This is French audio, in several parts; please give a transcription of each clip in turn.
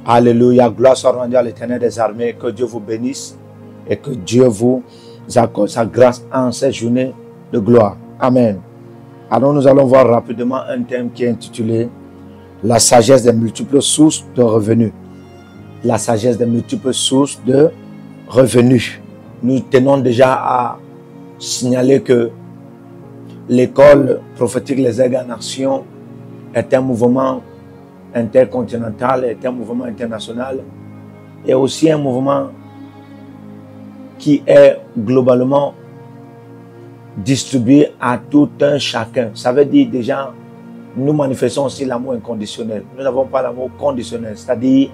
Alléluia, gloire soit rendue à l'Éternel des armées, que Dieu vous bénisse et que Dieu vous accorde sa grâce en cette journée de gloire. Amen. Alors nous allons voir rapidement un thème qui est intitulé « La sagesse des multiples sources de revenus ». La sagesse des multiples sources de revenus. Nous tenons déjà à signaler que l'école prophétique Les Aigues en Action est un mouvement intercontinental, est un mouvement international et aussi un mouvement qui est globalement distribué à tout un chacun. Ça veut dire déjà, nous manifestons aussi l'amour inconditionnel. Nous n'avons pas l'amour conditionnel, c'est-à-dire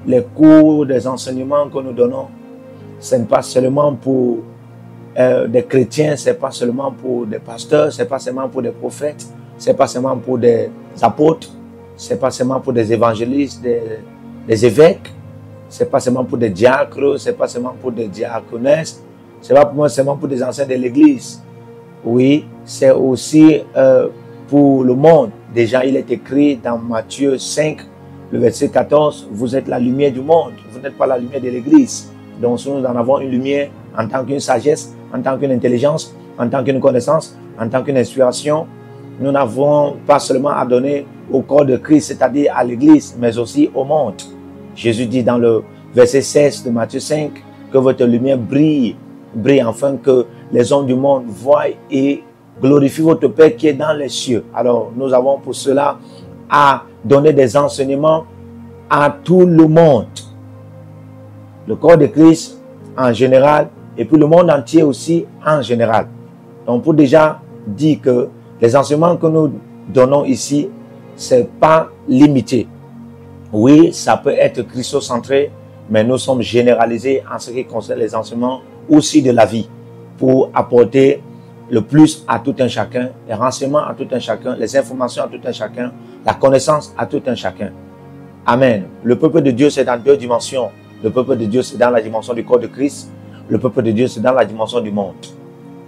les cours, des enseignements que nous donnons, ce n'est pas seulement pour des chrétiens, ce n'est pas seulement pour des pasteurs, ce n'est pas seulement pour des prophètes, ce n'est pas seulement pour des apôtres, ce n'est pas seulement pour des évangélistes, des évêques, ce n'est pas seulement pour des diacres, ce n'est pas seulement pour des diaconesses, ce n'est pas seulement pour des anciens de l'Église. Oui, c'est aussi pour le monde. Déjà, il est écrit dans Matthieu 5, le verset 14, « Vous êtes la lumière du monde, vous n'êtes pas la lumière de l'Église. » Donc, si nous en avons une lumière en tant qu'une sagesse, en tant qu'une intelligence, en tant qu'une connaissance, en tant qu'une inspiration, nous n'avons pas seulement à donner au corps de Christ, c'est-à-dire à l'Église, mais aussi au monde. Jésus dit dans le verset 16 de Matthieu 5 que votre lumière brille, afin que les hommes du monde voient et glorifient votre Père qui est dans les cieux. Alors, nous avons pour cela à donner des enseignements à tout le monde. Le corps de Christ en général et puis le monde entier aussi en général. Donc, pour déjà dire que les enseignements que nous donnons ici, c'est pas limité. Oui, ça peut être christocentré, mais nous sommes généralisés en ce qui concerne les enseignements aussi de la vie pour apporter le plus à tout un chacun, les renseignements à tout un chacun, les informations à tout un chacun, la connaissance à tout un chacun. Amen. Le peuple de Dieu, c'est dans deux dimensions. Le peuple de Dieu, c'est dans la dimension du corps de Christ. Le peuple de Dieu, c'est dans la dimension du monde.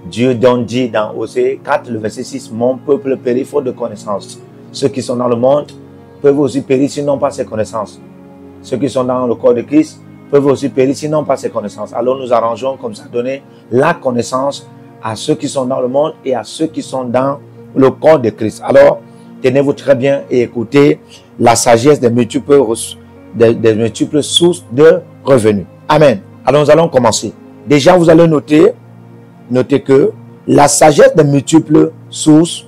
Dieu donc dit dans Osée 4, le verset 6, « Mon peuple périt faute de connaissance. Ceux qui sont dans le monde peuvent aussi périr s'ils n'ont pas ces connaissances. Ceux qui sont dans le corps de Christ peuvent aussi périr s'ils n'ont pas ces connaissances. » Alors nous arrangeons comme ça, donner la connaissance à ceux qui sont dans le monde et à ceux qui sont dans le corps de Christ. Alors, tenez-vous très bien et écoutez la sagesse des multiples sources de revenus. Amen. Alors nous allons commencer. Déjà, vous allez noter que la sagesse des multiples sources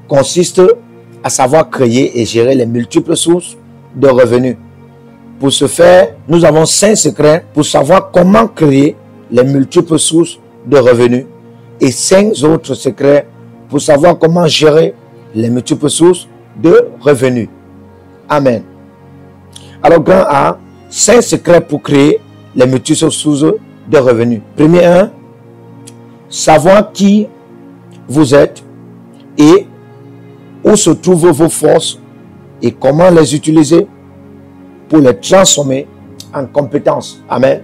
consiste à savoir créer et gérer les multiples sources de revenus. Pour ce faire, nous avons 5 secrets pour savoir comment créer les multiples sources de revenus et 5 autres secrets pour savoir comment gérer les multiples sources de revenus. Amen. Alors, grand A, 5 secrets pour créer les multiples sources de revenus. Premier 1, savoir qui vous êtes et où se trouvent vos forces et comment les utiliser pour les transformer en compétences. Amen.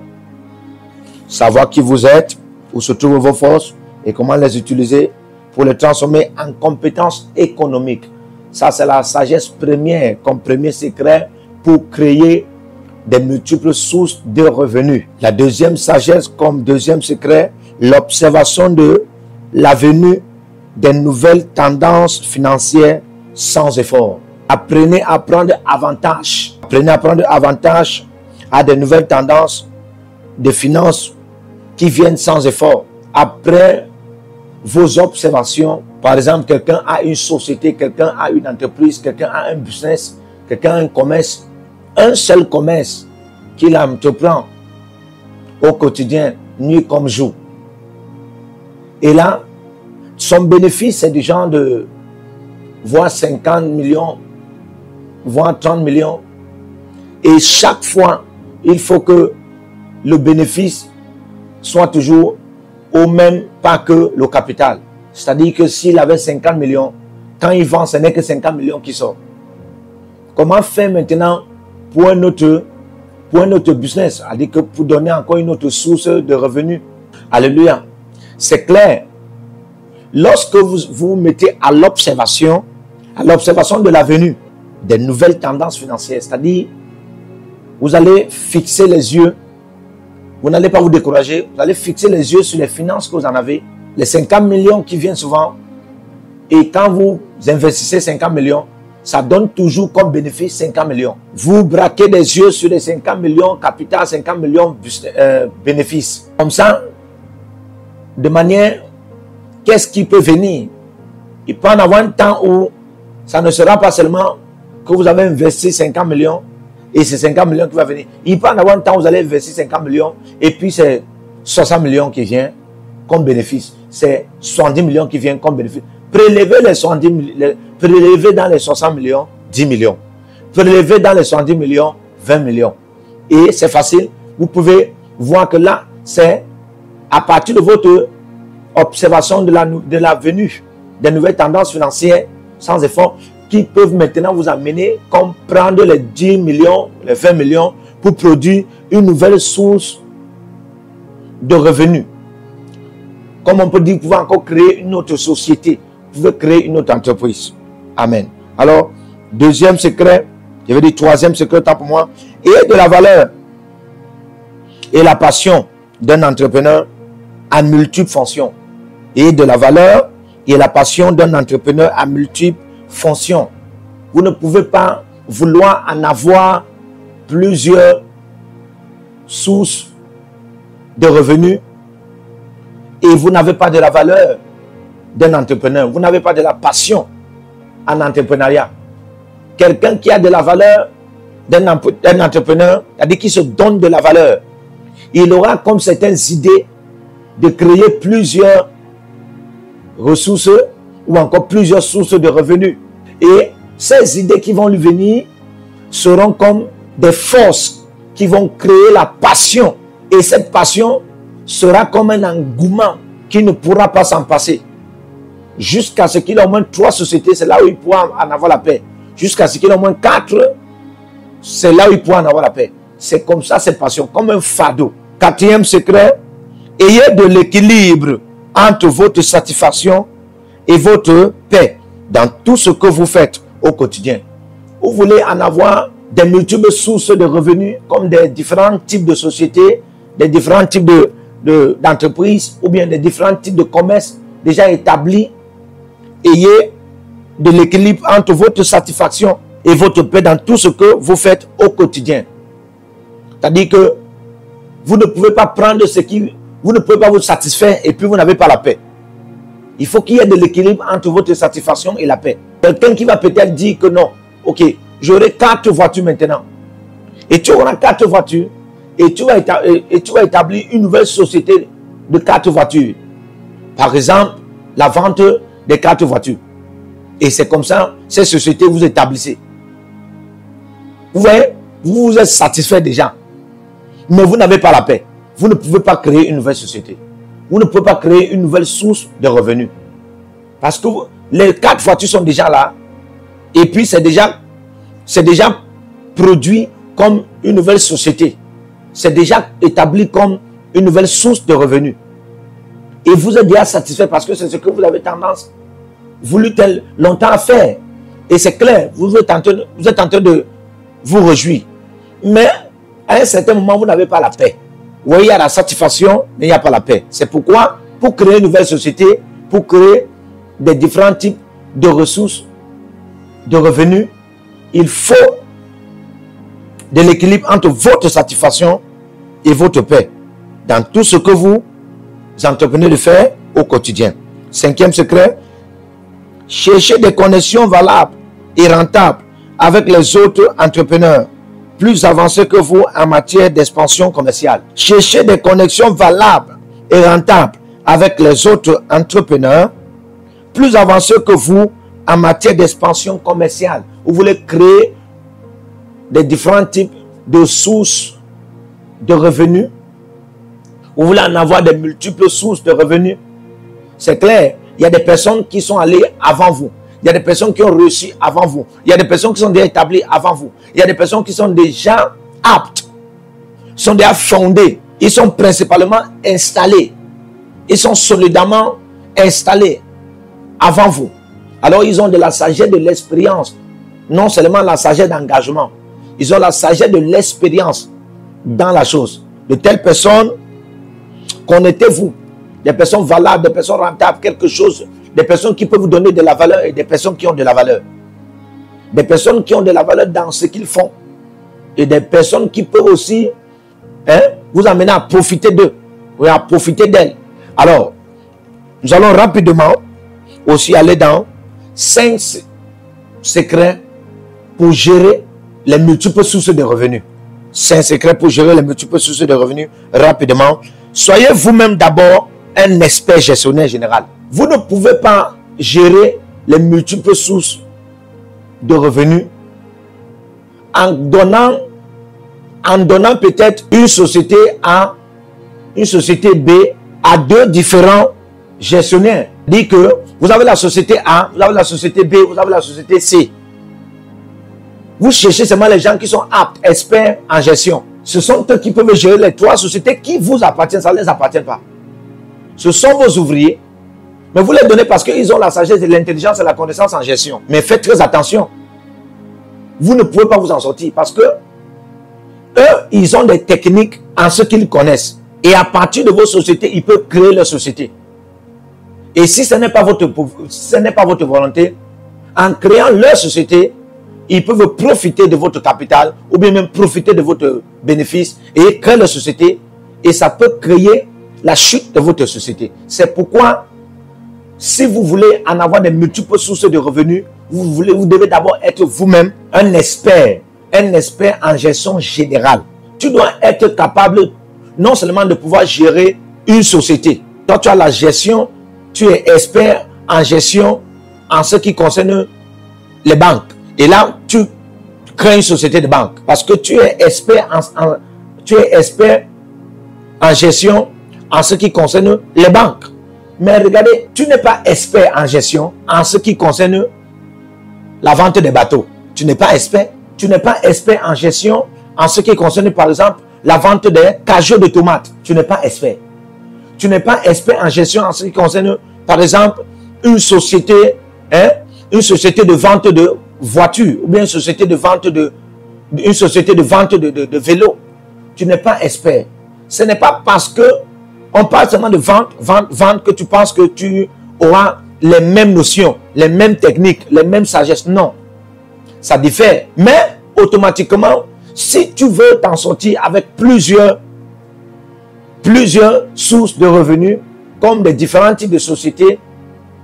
Savoir qui vous êtes, où se trouvent vos forces et comment les utiliser pour les transformer en compétences économiques. Ça, c'est la sagesse première comme premier secret pour créer des multiples sources de revenus. La deuxième sagesse comme deuxième secret, l'observation de la venue des nouvelles tendances financières sans effort. Apprenez à prendre avantage. Apprenez à prendre avantage à des nouvelles tendances de finances qui viennent sans effort. Après vos observations, par exemple, quelqu'un a une société, quelqu'un a une entreprise, quelqu'un a un business, quelqu'un a un commerce, un seul commerce qu'il entreprend au quotidien, nuit comme jour. Et là, son bénéfice, c'est du genre de voire 50 millions, voire 30 millions. Et chaque fois, il faut que le bénéfice soit toujours au même pas que le capital. C'est-à-dire que s'il avait 50 millions, quand il vend, ce n'est que 50 millions qui sortent. Comment faire maintenant pour un autre business? C'est-à-dire que pour donner encore une autre source de revenus. Alléluia. C'est clair. Lorsque vous vous mettez à l'observation de la venue des nouvelles tendances financières, c'est-à-dire vous allez fixer les yeux. Vous n'allez pas vous décourager. Vous allez fixer les yeux sur les finances que vous en avez. Les 50 millions qui viennent souvent. Et quand vous investissez 50 millions, ça donne toujours comme bénéfice 50 millions. Vous braquez des yeux sur les 50 millions, capital 50 millions bénéfices. Comme ça, de manière, qu'est-ce qui peut venir? Il peut en avoir un temps où ça ne sera pas seulement que vous avez investi 50 millions et c'est 50 millions qui va venir. Il peut en avoir un temps où vous allez investir 50 millions et puis c'est 60 millions qui viennent comme bénéfice. C'est 70 millions qui viennent comme bénéfice. Prélevez les 70 millions, prélevez dans les 60 millions, 10 millions. Prélevez dans les 70 millions, 20 millions. Et c'est facile. Vous pouvez voir que là, c'est à partir de votre observation de la venue des nouvelles tendances financières sans effort qui peuvent maintenant vous amener comme prendre les 10 millions, les 20 millions pour produire une nouvelle source de revenus. Comme on peut dire, vous pouvez encore créer une autre société. Vous pouvez créer une autre entreprise. Amen. Alors, deuxième secret, je vais dire troisième secret, tant pour moi, et de la valeur et la passion d'un entrepreneur à multiples fonctions. Et de la valeur et la passion d'un entrepreneur à multiples fonctions. Vous ne pouvez pas vouloir en avoir plusieurs sources de revenus et vous n'avez pas de la valeur d'un entrepreneur. Vous n'avez pas de la passion en entrepreneuriat. Quelqu'un qui a de la valeur d'un entrepreneur, c'est-à-dire qui se donne de la valeur, il aura comme certaines idées de créer plusieurs ressources ou encore plusieurs sources de revenus. Et ces idées qui vont lui venir seront comme des forces qui vont créer la passion. Et cette passion sera comme un engouement qui ne pourra pas s'en passer. Jusqu'à ce qu'il ait au moins 3 sociétés, c'est là où il pourra en avoir la paix. Jusqu'à ce qu'il ait au moins 4, c'est là où il pourra en avoir la paix. C'est comme ça, cette passion, comme un fardeau. Quatrième secret, ayez de l'équilibre entre votre satisfaction et votre paix dans tout ce que vous faites au quotidien. Vous voulez en avoir des multiples sources de revenus, comme des différents types de sociétés, des différents types d'entreprises, ou bien des différents types de commerces déjà établis. Ayez de l'équilibre entre votre satisfaction et votre paix dans tout ce que vous faites au quotidien. C'est-à-dire que vous ne pouvez pas prendre ce qui... Vous ne pouvez pas vous satisfaire et puis vous n'avez pas la paix. Il faut qu'il y ait de l'équilibre entre votre satisfaction et la paix. Quelqu'un qui va peut-être dire que non, ok, j'aurai 4 voitures maintenant. Et tu auras 4 voitures et tu vas établir une nouvelle société de 4 voitures. Par exemple, la vente des 4 voitures. Et c'est comme ça, ces sociétés vous établissez. Vous voyez, vous êtes satisfait déjà. Mais vous n'avez pas la paix. Vous ne pouvez pas créer une nouvelle société. Vous ne pouvez pas créer une nouvelle source de revenus. Parce que les 4 voitures sont déjà là. Et puis c'est déjà produit comme une nouvelle société. C'est déjà établi comme une nouvelle source de revenus. Et vous êtes déjà satisfait parce que c'est ce que vous avez tendance, voulu longtemps à faire. Et c'est clair, vous êtes en train de vous réjouir. Mais à un certain moment, vous n'avez pas la paix. Oui, il y a la satisfaction, mais il n'y a pas la paix. C'est pourquoi, pour créer une nouvelle société, pour créer des différents types de ressources, de revenus, il faut de l'équilibre entre votre satisfaction et votre paix dans tout ce que vous entreprenez de faire au quotidien. 5e secret, cherchez des connexions valables et rentables avec les autres entrepreneurs plus avancés que vous en matière d'expansion commerciale. Cherchez des connexions valables et rentables avec les autres entrepreneurs plus avancés que vous en matière d'expansion commerciale. Vous voulez créer des différents types de sources de revenus. Vous voulez en avoir des multiples sources de revenus. C'est clair, il y a des personnes qui sont allées avant vous. Il y a des personnes qui ont réussi avant vous. Il y a des personnes qui sont déjà établies avant vous. Il y a des personnes qui sont déjà aptes, sont déjà fondées. Ils sont principalement installés. Ils sont solidement installés avant vous. Alors ils ont de la sagesse, de l'expérience. Non seulement la sagesse d'engagement. Ils ont la sagesse de l'expérience dans la chose. De telles personnes, connaissez-vous. Des personnes valables, des personnes rentables, quelque chose. Des personnes qui peuvent vous donner de la valeur et des personnes qui ont de la valeur. Des personnes qui ont de la valeur dans ce qu'ils font. Et des personnes qui peuvent aussi vous amener à profiter d'eux. Ou à profiter d'elles. Alors, nous allons rapidement aussi aller dans 5 secrets pour gérer les multiples sources de revenus. 5 secrets pour gérer les multiples sources de revenus rapidement. Soyez vous-même d'abord un expert gestionnaire général. Vous ne pouvez pas gérer les multiples sources de revenus en donnant peut-être une société A, une société B à 2 différents gestionnaires. Dit que vous avez la société A, vous avez la société B, vous avez la société C. Vous cherchez seulement les gens qui sont aptes, experts en gestion. Ce sont eux qui peuvent gérer les 3 sociétés qui vous appartiennent, ça ne les appartient pas. Ce sont vos ouvriers, mais vous les donnez parce qu'ils ont la sagesse, l'intelligence et la connaissance en gestion. Mais faites très attention. Vous ne pouvez pas vous en sortir parce que eux, ils ont des techniques en ce qu'ils connaissent. Et à partir de vos sociétés, ils peuvent créer leur société. Et si ce n'est pas votre volonté, en créant leur société, ils peuvent profiter de votre capital ou bien même profiter de votre bénéfice et créer leur société. Et ça peut créer la chute de votre société. C'est pourquoi, si vous voulez en avoir des multiples sources de revenus, vous devez d'abord être vous-même un expert en gestion générale. Tu dois être capable non seulement de pouvoir gérer une société. Toi, tu as la gestion, tu es expert en gestion en ce qui concerne les banques. Et là, tu crées une société de banque parce que tu es expert en gestion en ce qui concerne les banques. Mais regardez, tu n'es pas expert en gestion en ce qui concerne la vente des bateaux. Tu n'es pas expert. Tu n'es pas expert en gestion en ce qui concerne, par exemple, la vente des cageots de tomates. Tu n'es pas expert. Tu n'es pas expert en gestion en ce qui concerne, par exemple, une société de vente de voitures ou bien une société de vente de vélos. Tu n'es pas expert. Ce n'est pas parce que on parle seulement de vente que tu penses que tu auras les mêmes notions, les mêmes techniques, les mêmes sagesses. Non. Ça diffère. Mais automatiquement, si tu veux t'en sortir avec plusieurs sources de revenus, comme les différents types de sociétés,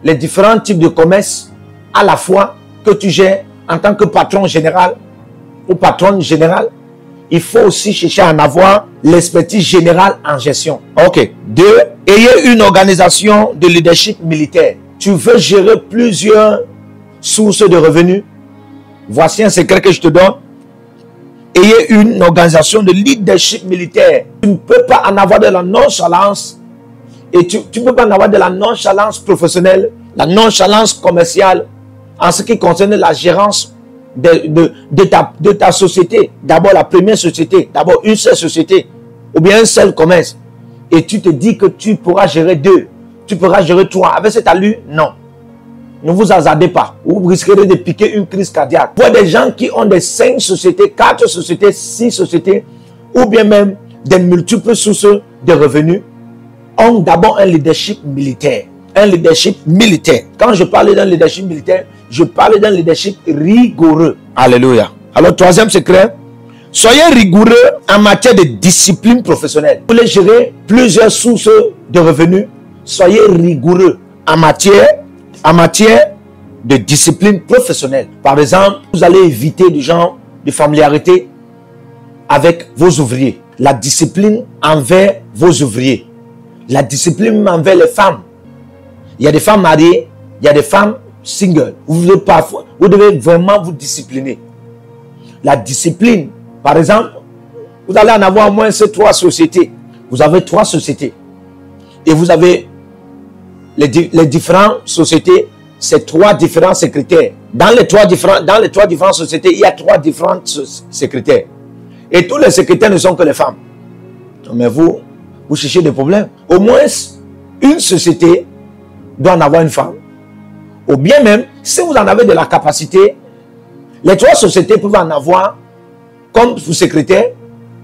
les différents types de commerces, à la fois que tu gères en tant que patron général ou patronne générale, il faut aussi chercher à en avoir l'expertise générale en gestion. Ok. 2. Ayez une organisation de leadership militaire. Tu veux gérer plusieurs sources de revenus. Voici un secret que je te donne. Ayez une organisation de leadership militaire. Tu ne peux pas en avoir de la nonchalance. Et tu ne peux pas en avoir de la nonchalance professionnelle, la nonchalance commerciale en ce qui concerne la gérance de ta société. D'abord la première société, d'abord une seule société ou bien un seul commerce. Et tu te dis que tu pourras gérer 2, tu pourras gérer 3. Avec cette allure, non. Ne vous hasardez pas. Vous risquerez de piquer une crise cardiaque. Pour des gens qui ont des 5 sociétés, 4 sociétés, 6 sociétés, ou bien même des multiples sources de revenus, ont d'abord un leadership militaire. Un leadership militaire. Quand je parle d'un leadership militaire, je parle d'un leadership rigoureux. Alléluia. Alors, 3e secret, soyez rigoureux en matière de discipline professionnelle. Vous voulez gérer plusieurs sources de revenus, soyez rigoureux en matière de discipline professionnelle. Par exemple, vous allez éviter du genre de familiarité avec vos ouvriers. La discipline envers vos ouvriers. La discipline envers les femmes. Il y a des femmes mariées, il y a des femmes singles. Vous devez vraiment vous discipliner. La discipline, par exemple, vous allez en avoir au moins ces 3 sociétés. Vous avez 3 sociétés. Et vous avez les différentes sociétés, c'est 3 différents secrétaires. Dans les 3 différentes sociétés, il y a 3 différents secrétaires. Et tous les secrétaires ne sont que les femmes. Mais vous cherchez des problèmes. Au moins, une société doit en avoir une femme. Ou bien même, si vous en avez de la capacité, les 3 sociétés peuvent en avoir comme pour secrétaire,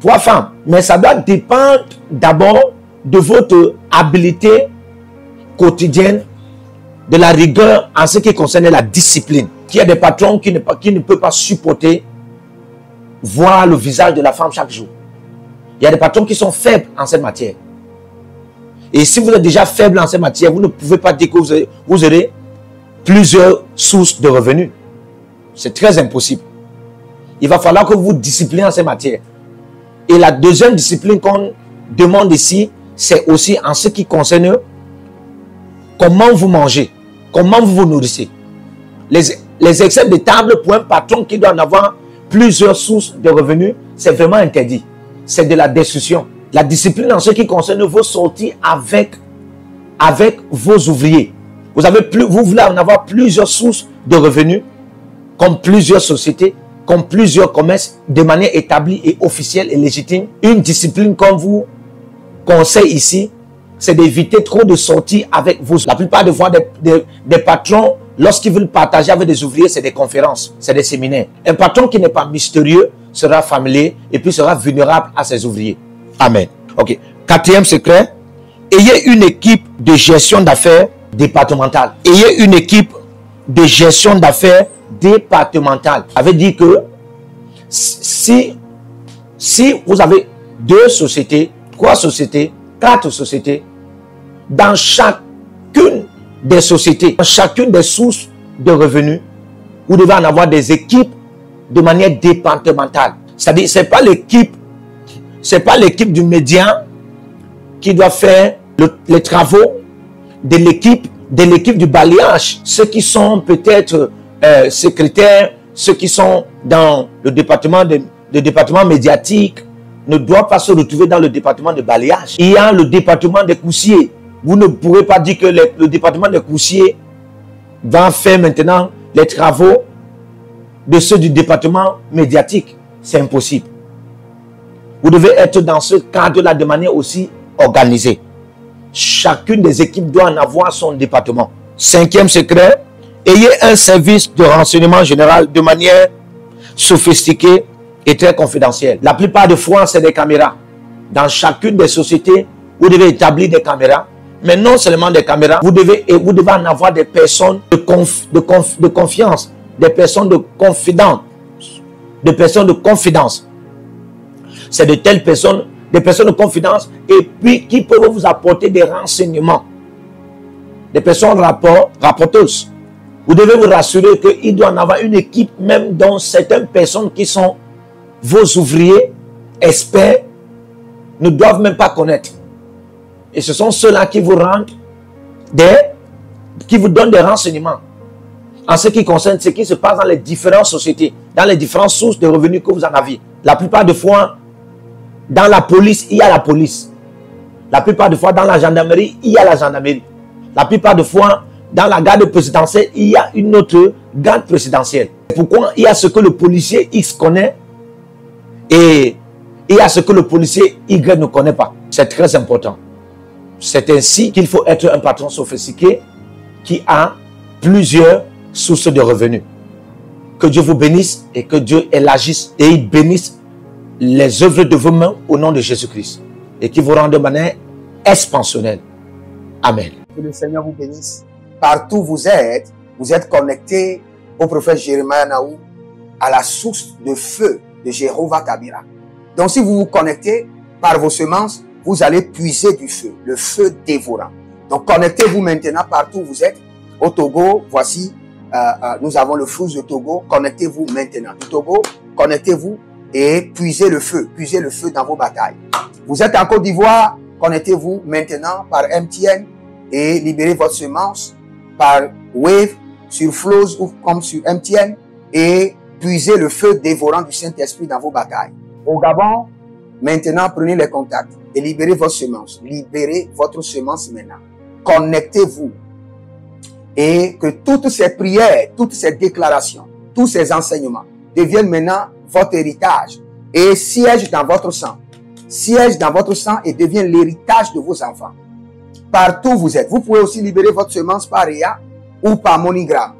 3 femmes. Mais ça doit dépendre d'abord de votre habilité quotidienne, de la rigueur en ce qui concerne la discipline. Il y a des patrons qui ne peuvent pas supporter voir le visage de la femme chaque jour. Il y a des patrons qui sont faibles en cette matière. Et si vous êtes déjà faible en cette matière, vous ne pouvez pas dire que vous aurez plusieurs sources de revenus. C'est très impossible. Il va falloir que vous vous disciplinez en cette matière. Et la deuxième discipline qu'on demande ici, c'est aussi en ce qui concerne comment vous mangez, comment vous vous nourrissez. Les excès de table pour un patron qui doit en avoir plusieurs sources de revenus, c'est vraiment interdit. C'est de la destruction. La discipline en ce qui concerne vos sorties avec vos ouvriers. Vous voulez en avoir plusieurs sources de revenus, comme plusieurs sociétés, comme plusieurs commerces, de manière établie et officielle et légitime. Une discipline qu'on vous conseille ici, c'est d'éviter trop de sorties avec vos... La plupart des fois, des patrons, lorsqu'ils veulent partager avec des ouvriers, c'est des conférences, c'est des séminaires. Un patron qui n'est pas mystérieux sera familier et puis sera vulnérable à ses ouvriers. Amen. Ok. 4e secret, ayez une équipe de gestion d'affaires départementale. Ayez une équipe de gestion d'affaires départementale. Ça veut dire que si vous avez 2 sociétés, 3 sociétés, 4 sociétés, dans chacune des sociétés, dans chacune des sources de revenus, vous devez en avoir des équipes de manière départementale. C'est-à-dire, ce n'est pas l'équipe du médian qui doit faire les travaux de l'équipe du balayage. Ceux qui sont peut-être secrétaires, ceux qui sont dans le département médiatique, ne doivent pas se retrouver dans le département de balayage. Il y a le département des coursiers. Vous ne pourrez pas dire que le département des coursiers va faire maintenant les travaux de ceux du département médiatique. C'est impossible. Vous devez être dans ce cadre-là de manière aussi organisée. Chacune des équipes doit en avoir son département. 5e secret, ayez un service de renseignement général de manière sophistiquée et très confidentielle. La plupart des fois, c'est des caméras. Dans chacune des sociétés, vous devez établir des caméras. Mais non seulement des caméras, vous devez en avoir des personnes de confiance, des personnes de confidence. C'est de telles personnes, des personnes de confidence, et puis qui peuvent vous apporter des renseignements. Des personnes rapporteuses. Vous devez vous rassurer qu'il doit en avoir une équipe, même dont certaines personnes qui sont vos ouvriers, experts, ne doivent même pas connaître. Et ce sont ceux-là qui vous rendent qui vous donnent des renseignements en ce qui concerne ce qui se passe dans les différentes sociétés, dans les différentes sources de revenus que vous en avez. La plupart des fois, dans la police, il y a la police. La plupart des fois, dans la gendarmerie, il y a la gendarmerie. La plupart des fois, dans la garde présidentielle, il y a une autre garde présidentielle. Pourquoi il y a ce que le policier X connaît et il y a ce que le policier Y ne connaît pas. C'est très important. C'est ainsi qu'il faut être un patron sophistiqué qui a plusieurs sources de revenus. Que Dieu vous bénisse et que Dieu élargisse et il bénisse les œuvres de vos mains au nom de Jésus-Christ et qui vous rende de manière expansionnelle. Amen. Que le Seigneur vous bénisse. Partout où vous êtes connectés au prophète Jérémie Naou, à la source de feu de Jéhovah Tabira. Donc si vous vous connectez par vos semences, vous allez puiser du feu, le feu dévorant. Donc connectez-vous maintenant partout où vous êtes. Au Togo, voici, nous avons le flux de Togo. Connectez-vous maintenant. Du Togo, connectez-vous et puisez le feu dans vos batailles. Vous êtes en Côte d'Ivoire, connectez-vous maintenant par MTN et libérez votre semence par Wave sur Flows ou comme sur MTN et puisez le feu dévorant du Saint-Esprit dans vos batailles. Au Gabon, maintenant prenez les contacts et libérez votre semence. Libérez votre semence maintenant. Connectez-vous et que toutes ces prières, toutes ces déclarations, tous ces enseignements deviennent maintenant votre héritage et siègent dans votre sang. Siège dans votre sang et devient l'héritage de vos enfants. Partout où vous êtes. Vous pouvez aussi libérer votre semence par Réa ou par MoneyGram.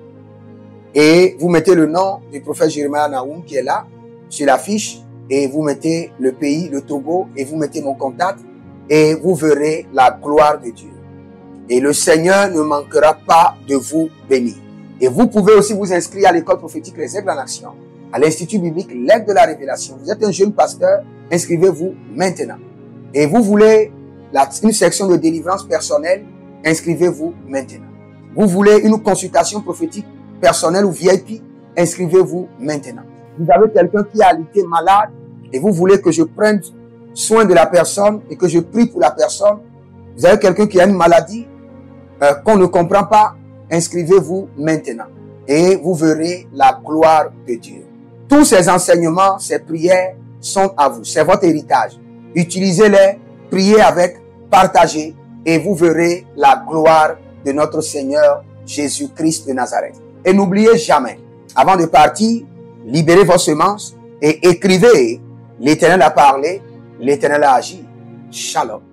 Et vous mettez le nom du prophète Jérémie Naoum qui est là, sur la fiche. et vous mettez le pays, le Togo, et vous mettez mon contact, et vous verrez la gloire de Dieu. Et le Seigneur ne manquera pas de vous bénir. Et vous pouvez aussi vous inscrire à l'école prophétique Les Aigles en Action, à l'Institut biblique L'Aigle de la Révélation. Vous êtes un jeune pasteur, inscrivez-vous maintenant. Et vous voulez une section de délivrance personnelle, inscrivez-vous maintenant. Vous voulez une consultation prophétique personnelle ou VIP, inscrivez-vous maintenant. Vous avez quelqu'un qui a été malade et vous voulez que je prenne soin de la personne et que je prie pour la personne. Vous avez quelqu'un qui a une maladie qu'on ne comprend pas, inscrivez-vous maintenant et vous verrez la gloire de Dieu. Tous ces enseignements, ces prières sont à vous. C'est votre héritage. Utilisez-les, priez avec, partagez et vous verrez la gloire de notre Seigneur Jésus-Christ de Nazareth. Et n'oubliez jamais, avant de partir, libérez vos semences et écrivez: l'Éternel a parlé, l'Éternel a agi. Shalom.